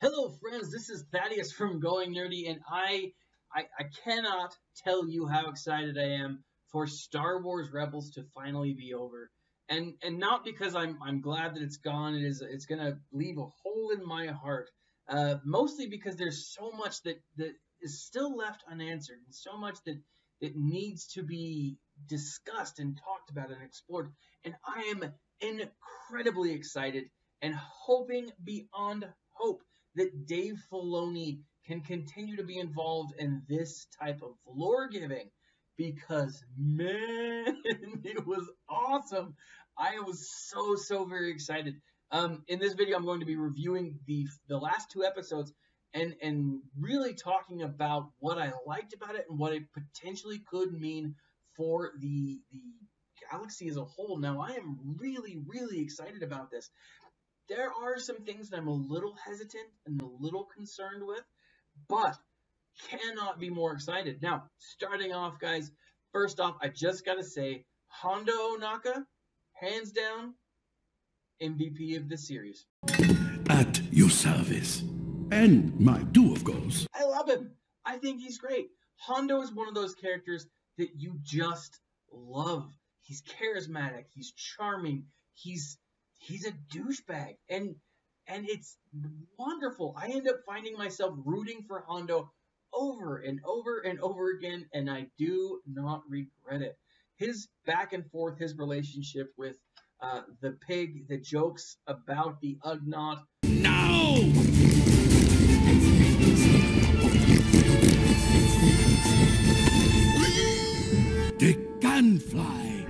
Hello, friends. This is Thaddeus from Going Nerdy, and I cannot tell you how excited I am for Star Wars Rebels to finally be over, and not because I'm glad that it's gone. It's gonna leave a hole in my heart. Mostly because there's so much that is still left unanswered, and so much that needs to be discussed and talked about and explored. And I am incredibly excited and hoping beyond hope that Dave Filoni can continue to be involved in this type of lore giving, because man, it was awesome. I was so very excited. In this video, I'm going to be reviewing the last two episodes and really talking about what I liked about it and what it potentially could mean for the galaxy as a whole. Now, I am really excited about this. There are some things that I'm a little hesitant and a little concerned with, but cannot be more excited. Now, starting off, guys, first off, I just got to say, Hondo Naka, hands down, MVP of this series. At your service. And mine too, of course. I love him. I think he's great. Hondo is one of those characters that you just love. He's charismatic. He's charming. He's a douchebag, and it's wonderful. I end up finding myself rooting for Hondo over and over again, and I do not regret it. His back and forth, his relationship with the pig, the jokes about the Ugnaught. No! They can fly.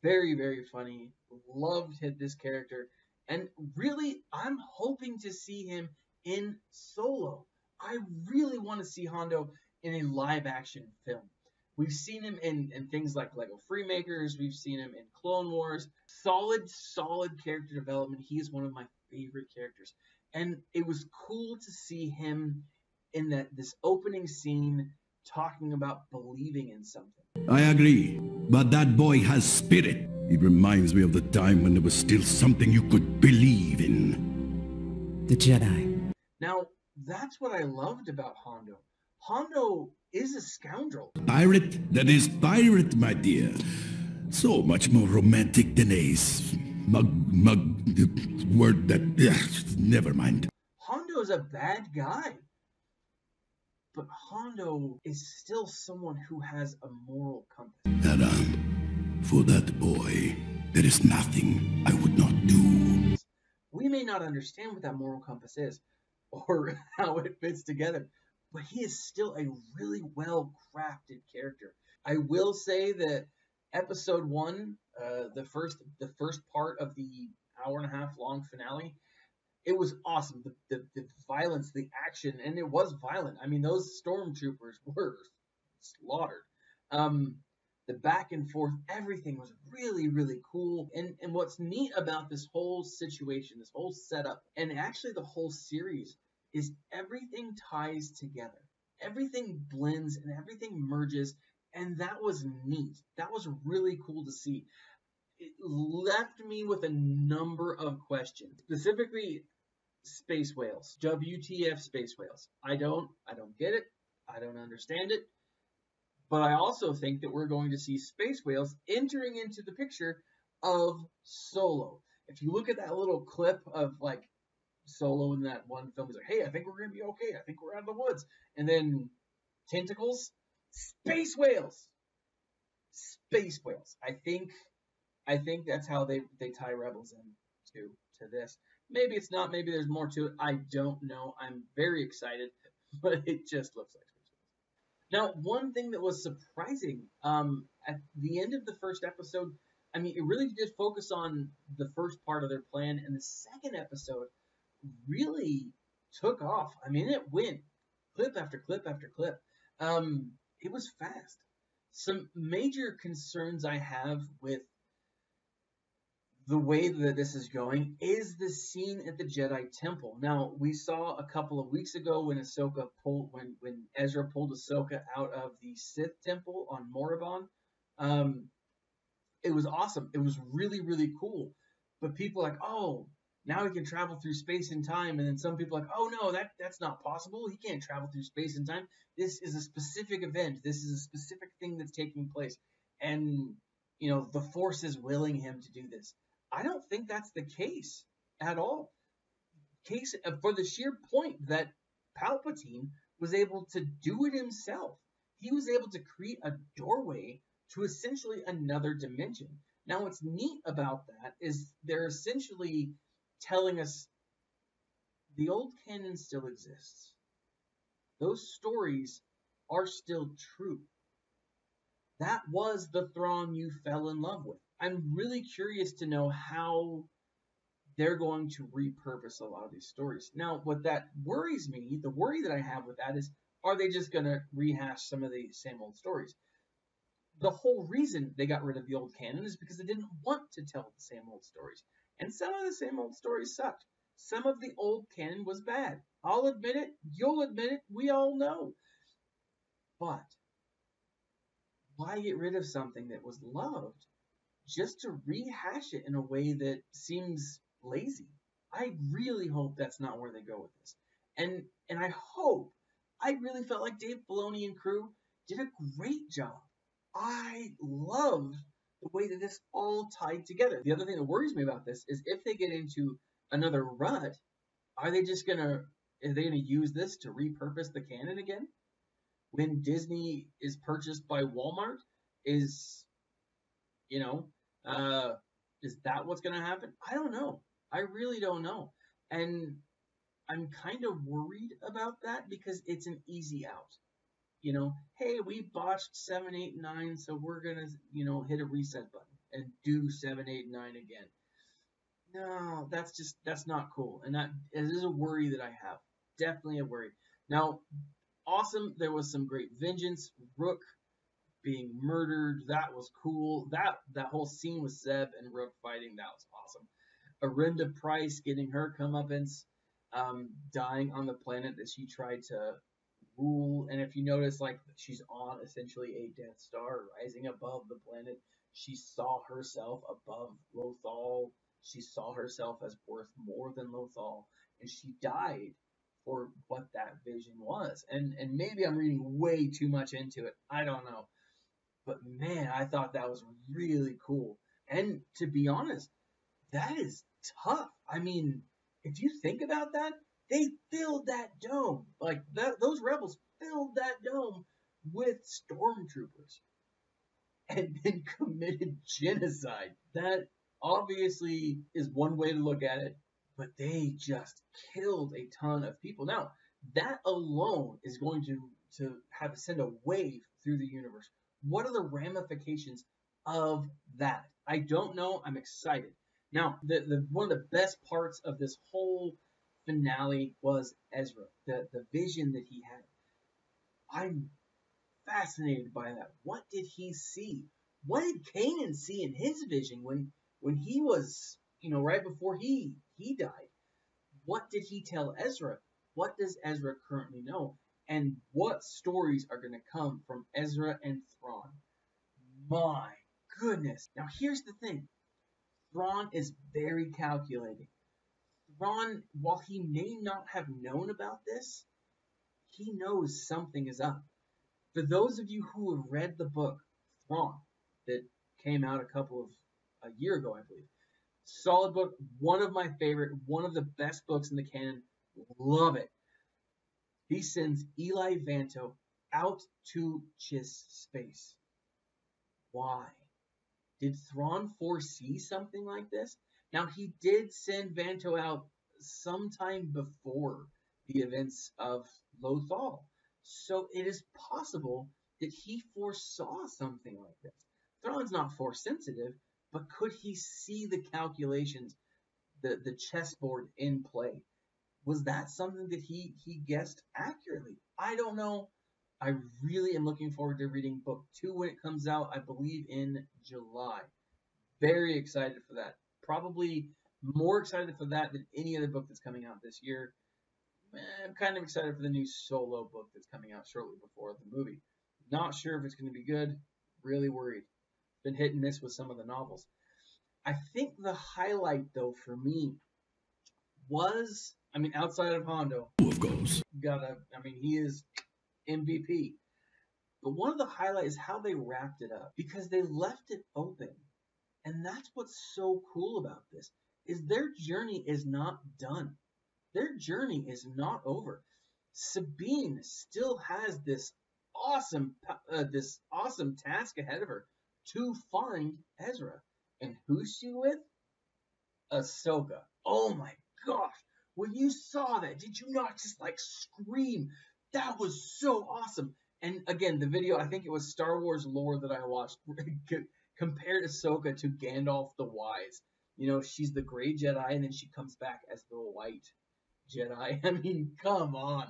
Very funny. Loved this character, and really I'm hoping to see him in Solo. I really want to see Hondo in a live action film. We've seen him in things like Lego Freemakers. We've seen him in Clone Wars. Solid character development. He is one of my favorite characters, and it was cool to see him in this opening scene talking about believing in something. I agree, but that boy has spirit. It reminds me of the time when there was still something you could believe in. The Jedi. Now, that's what I loved about Hondo. Hondo is a scoundrel. Pirate that is pirate, my dear. So much more romantic than a word that... never mind. Hondo is a bad guy. But Hondo is still someone who has a moral compass. For that boy, there is nothing I would not do. We may not understand what that moral compass is, or how it fits together, but he is still a really well-crafted character. I will say that episode 1, the first part of the hour-and-a-half long finale, it was awesome. The violence, the action, and it was violent. I mean, those stormtroopers were slaughtered. The back and forth, everything was really cool. And what's neat about this whole situation, this whole setup, and actually the whole series, is everything ties together. Everything blends and everything merges, and that was neat. That was really cool to see. It left me with a number of questions, specifically space whales, WTF space whales. I don't get it. I don't understand it. But I also think that we're going to see space whales entering into the picture of Solo. If you look at that little clip of like Solo in that one film, he's like, hey, I think we're going to be okay. I think we're out of the woods. And then tentacles, space whales. Space whales. I think that's how they tie Rebels in to this. Maybe it's not. Maybe there's more to it. I don't know. I'm very excited, but it just looks like space whales. Now, one thing that was surprising at the end of the first episode, I mean, it really did focus on the first part of their plan, and the second episode really took off. I mean, it went clip after clip after clip. It was fast. Some major concerns I have with the way that this is going is the scene at the Jedi Temple. Now, we saw a couple of weeks ago when when Ezra pulled Ahsoka out of the Sith Temple on Morabon. It was awesome. It was really cool. But people are like, oh, now he can travel through space and time. And then some people are like, oh no, that's not possible. He can't travel through space and time. This is a specific event. This is a specific thing that's taking place. And, you know, the Force is willing him to do this. I don't think that's the case at all. Case for the sheer point that Palpatine was able to do it himself. He was able to create a doorway to essentially another dimension. Now, what's neat about that is they're essentially telling us the old canon still exists. Those stories are still true. That was the Thrawn you fell in love with. I'm really curious to know how they're going to repurpose a lot of these stories. Now, what that worries me, the worry that I have with that is, are they just going to rehash some of the same old stories? The whole reason they got rid of the old canon is because they didn't want to tell the same old stories. And some of the same old stories sucked. Some of the old canon was bad. I'll admit it. You'll admit it. We all know. But why get rid of something that was loved just to rehash it in a way that seems lazy? I really hope that's not where they go with this. And I really felt like Dave Filoni and crew did a great job. I loved the way that this all tied together. The other thing that worries me about this is if they get into another rut, are they gonna use this to repurpose the canon again? When Disney is purchased by Walmart, is that what's gonna happen? I don't know. I really don't know. And I'm kind of worried about that because it's an easy out. Hey, we botched 7, 8, 9, so we're gonna, hit a reset button and do 7, 8, 9 again. No, that's not cool, and that is a worry that I have. Definitely a worry. Now, awesome. There was some great vengeance. Rook being murdered, that was cool. That whole scene with Zeb and Rook fighting, that was awesome. Arinda Price getting her comeuppance, dying on the planet that she tried to rule. And if you notice, like, she's on essentially a Death Star rising above the planet. She saw herself above Lothal. She saw herself as worth more than Lothal, and she died for what that vision was. And maybe I'm reading way too much into it. I don't know. But man, I thought that was really cool. And to be honest, that is tough. I mean, if you think about that, they filled that dome. Like, those rebels filled that dome with stormtroopers and then committed genocide. That obviously is one way to look at it, but they just killed a ton of people. Now, that alone is going to send a wave through the universe. What are the ramifications of that? I don't know. I'm excited. Now, the one of the best parts of this whole finale was Ezra, the vision that he had. I'm fascinated by that. What did he see? What did Kanan see in his vision when he was, right before he died? What did he tell Ezra? What does Ezra currently know? And what stories are going to come from Ezra and Thrawn? My goodness. Now, here's the thing. Thrawn is very calculating. Thrawn, while he may not have known about this, he knows something is up. For those of you who have read the book Thrawn, that came out a year ago, I believe. Solid book, one of my favorite, one of the best books in the canon. Love it. He sends Eli Vanto out to Chiss space. Why? Did Thrawn foresee something like this? Now, he did send Vanto out sometime before the events of Lothal. So it is possible that he foresaw something like this. Thrawn's not force sensitive, but could he see the calculations, the chessboard in play? Was that something that he guessed accurately? I don't know. I really am looking forward to reading book 2 when it comes out, I believe in July. Very excited for that. Probably more excited for that than any other book that's coming out this year. I'm kind of excited for the new Solo book that's coming out shortly before the movie. Not sure if it's going to be good. Really worried. Been hit and miss with some of the novels. I think the highlight, though, for me I mean, outside of Hondo, Of course. he is MVP. But one of the highlights is how they wrapped it up, because they left it open. And that's what's so cool about this, is their journey is not done. Their journey is not over. Sabine still has this awesome task ahead of her to find Ezra. And who's she with? Ahsoka. Oh my gosh. When you saw that, did you not just like scream? That was so awesome. And again, the video, I think it was Star Wars lore that I watched, compared Ahsoka to Gandalf the Wise. You know, she's the gray Jedi, and then she comes back as the white Jedi. I mean, come on.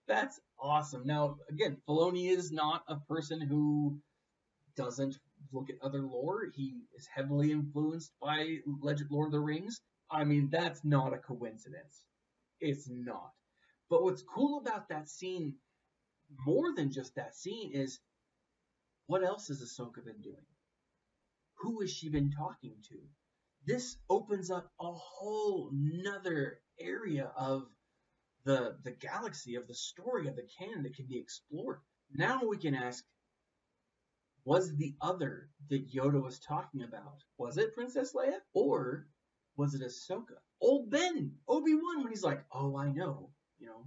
That's awesome. Now, again, Filoni is not a person who doesn't look at other lore. He is heavily influenced by Legend Lord of the Rings. I mean, that's not a coincidence. It's not. But what's cool about that scene, more than just that scene, is what else has Ahsoka been doing? Who has she been talking to? This opens up a whole nother area of the galaxy, of the story, of the canon that can be explored. Now we can ask, was the other that Yoda was talking about, was it Princess Leia? Or was it Ahsoka? Old Ben, Obi-Wan, when he's like, oh, I know, you know.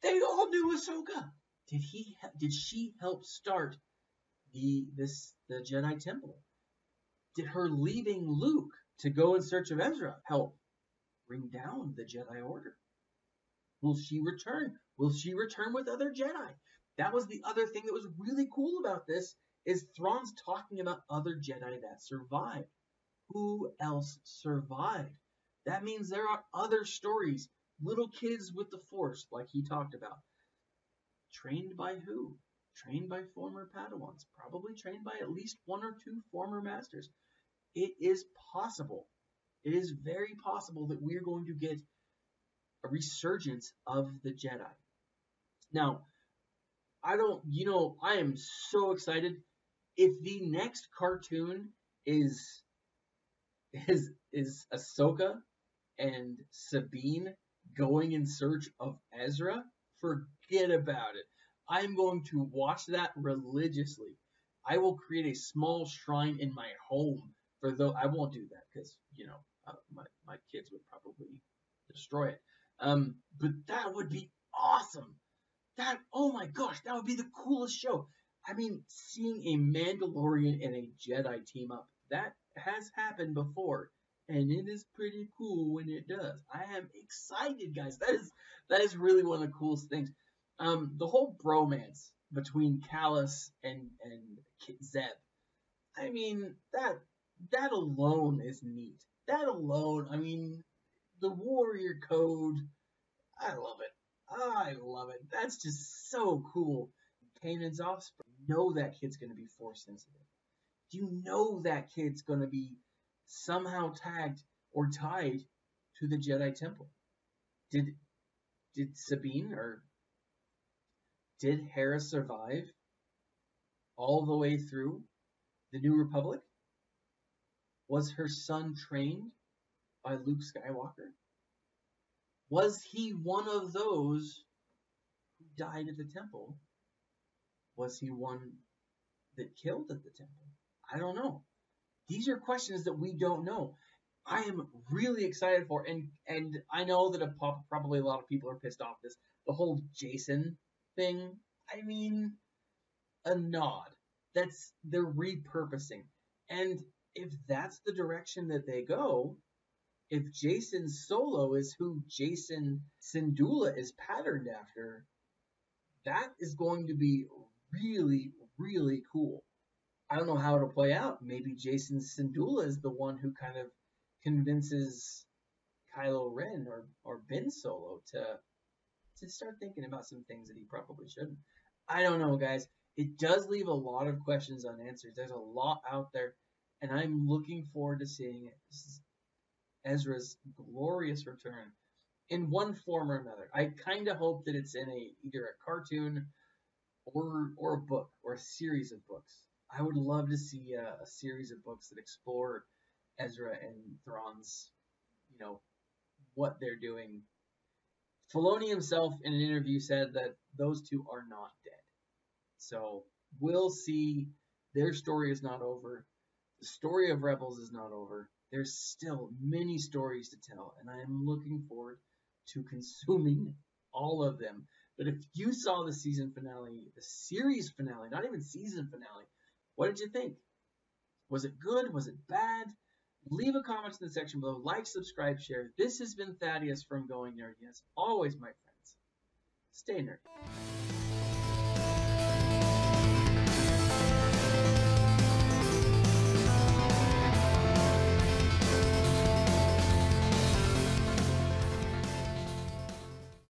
They all knew Ahsoka. Did she help start the Jedi Temple? Did her leaving Luke to go in search of Ezra help bring down the Jedi Order? Will she return? Will she return with other Jedi? That was the other thing that was really cool about this, is Thrawn's talking about other Jedi that survived. Who else survived? That means there are other stories. Little kids with the Force, like he talked about. Trained by who? Trained by former Padawans. Probably trained by at least one or two former masters. It is possible. It is very possible that we're going to get a resurgence of the Jedi. Now, I am so excited. If the next cartoon is Ahsoka and Sabine going in search of Ezra, forget about it. I'm going to watch that religiously. I will create a small shrine in my home for though I won't do that because my kids would probably destroy it. But that would be awesome. Oh my gosh, that would be the coolest show. I mean, seeing a Mandalorian and a Jedi team up, that has happened before, and it is pretty cool when it does. I am excited, guys. That is really one of the coolest things. The whole bromance between Callus and Zeb. I mean, that alone is neat. That alone, I mean, the warrior code, I love it. I love it. That's just so cool. Kanan's offspring. You know that kid's going to be force sensitive. You know that kid's going to be somehow tagged or tied to the Jedi Temple. Did Sabine or did Hera survive all the way through the New Republic? Was her son trained by Luke Skywalker? Was he one of those who died at the temple? Was he one that killed at the temple? I don't know. These are questions that we don't know. I am really excited for, and I know that probably a lot of people are pissed off this. The whole Jason thing, I mean, a nod. They're repurposing. And if that's the direction that they go, if Jason Solo is who Jason Syndulla is patterned after, that is going to be really, really cool. I don't know how it'll play out. Maybe Jason Syndulla is the one who kind of convinces Kylo Ren or Ben Solo to start thinking about some things that he probably shouldn't. I don't know, guys. It does leave a lot of questions unanswered. There's a lot out there, and I'm looking forward to seeing it. This is Ezra's glorious return in one form or another. I kind of hope that it's in either a cartoon or a book or a series of books. I would love to see a series of books that explore Ezra and Thrawn's what they're doing. Filoni himself in an interview said that those two are not dead. So we'll see. Their story is not over. The story of Rebels is not over. There's still many stories to tell, and I am looking forward to consuming all of them. But if you saw the season finale, the series finale, not even season finale, what did you think? Was it good? Was it bad? Leave a comment in the section below. Like, subscribe, share. This has been Thaddeus from Going Nerdy. As always, my friends, stay nerdy.